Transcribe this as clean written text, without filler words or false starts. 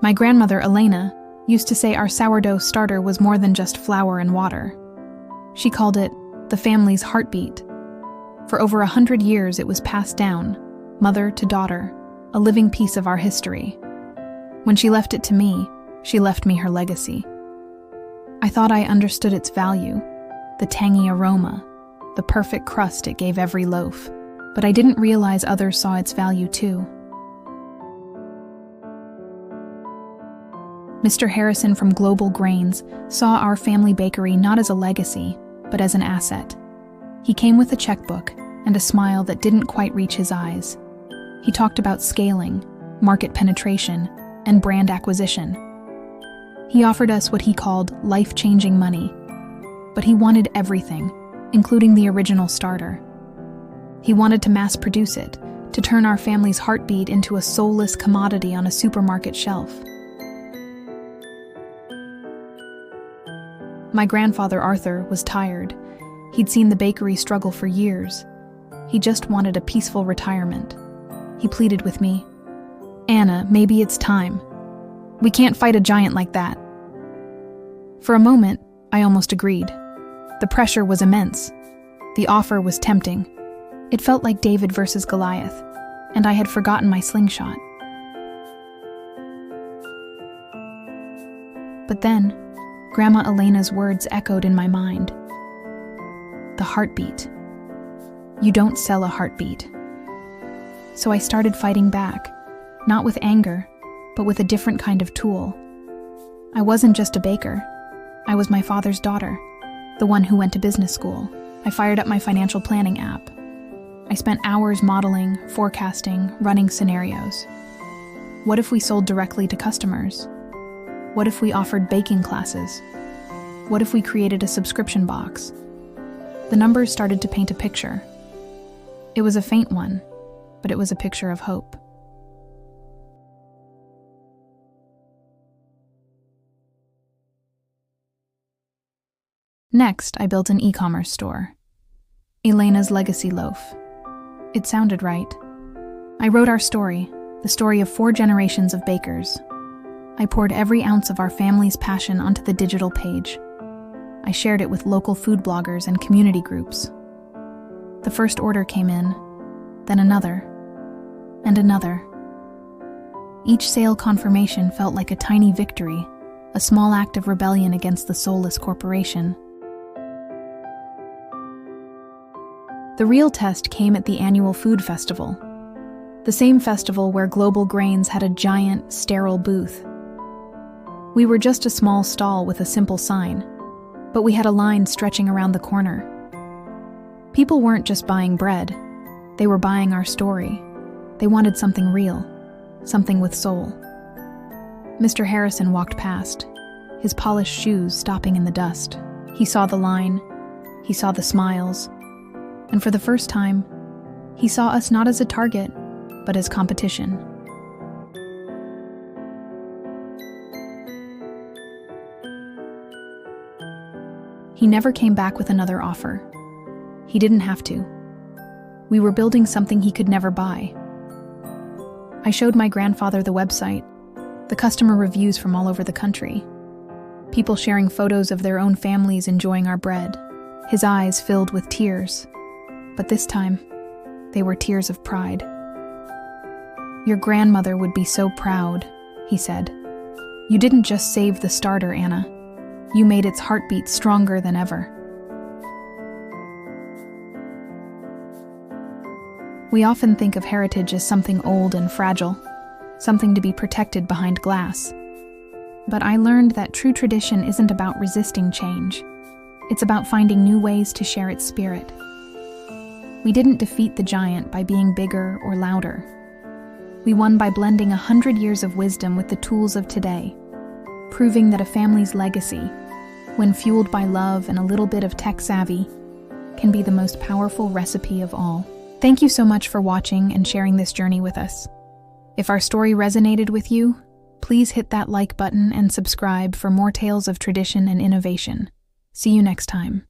My grandmother, Elena, used to say our sourdough starter was more than just flour and water. She called it the family's heartbeat. For over 100 years, it was passed down, mother to daughter, a living piece of our history. When she left it to me, she left me her legacy. I thought I understood its value, the tangy aroma, the perfect crust it gave every loaf, but I didn't realize others saw its value too. Mr. Harrison from Global Grains saw our family bakery not as a legacy, but as an asset. He came with a checkbook and a smile that didn't quite reach his eyes. He talked about scaling, market penetration, and brand acquisition. He offered us what he called life-changing money, but he wanted everything, including the original starter. He wanted to mass produce it, to turn our family's heartbeat into a soulless commodity on a supermarket shelf. My grandfather, Arthur, was tired. He'd seen the bakery struggle for years. He just wanted a peaceful retirement. He pleaded with me, "Anna, maybe it's time. We can't fight a giant like that." For a moment, I almost agreed. The pressure was immense. The offer was tempting. It felt like David versus Goliath, and I had forgotten my slingshot. But then, Grandma Elena's words echoed in my mind. The heartbeat. You don't sell a heartbeat. So I started fighting back, not with anger, but with a different kind of tool. I wasn't just a baker. I was my father's daughter, the one who went to business school. I fired up my financial planning app. I spent hours modeling, forecasting, running scenarios. What if we sold directly to customers? What if we offered baking classes? What if we created a subscription box? The numbers started to paint a picture. It was a faint one, but it was a picture of hope. Next, I built an e-commerce store. Elena's Legacy Loaf. It sounded right. I wrote our story, the story of 4 generations of bakers. I poured every ounce of our family's passion onto the digital page. I shared it with local food bloggers and community groups. The first order came in, then another, and another. Each sale confirmation felt like a tiny victory, a small act of rebellion against the soulless corporation. The real test came at the annual food festival, the same festival where Global Grains had a giant, sterile booth. We were just a small stall with a simple sign, but we had a line stretching around the corner. People weren't just buying bread, they were buying our story. They wanted something real, something with soul. Mr. Harrison walked past, his polished shoes stopping in the dust. He saw the line, he saw the smiles, and for the first time, he saw us not as a target, but as competition. He never came back with another offer. He didn't have to. We were building something he could never buy. I showed my grandfather the website, the customer reviews from all over the country, people sharing photos of their own families enjoying our bread, his eyes filled with tears. But this time, they were tears of pride. "Your grandmother would be so proud," he said. "You didn't just save the starter, Anna. You made its heartbeat stronger than ever." We often think of heritage as something old and fragile, something to be protected behind glass. But I learned that true tradition isn't about resisting change. It's about finding new ways to share its spirit. We didn't defeat the giant by being bigger or louder. We won by blending 100 years of wisdom with the tools of today, proving that a family's legacy, when fueled by love and a little bit of tech savvy, can be the most powerful recipe of all. Thank you so much for watching and sharing this journey with us. If our story resonated with you, please hit that like button and subscribe for more tales of tradition and innovation. See you next time.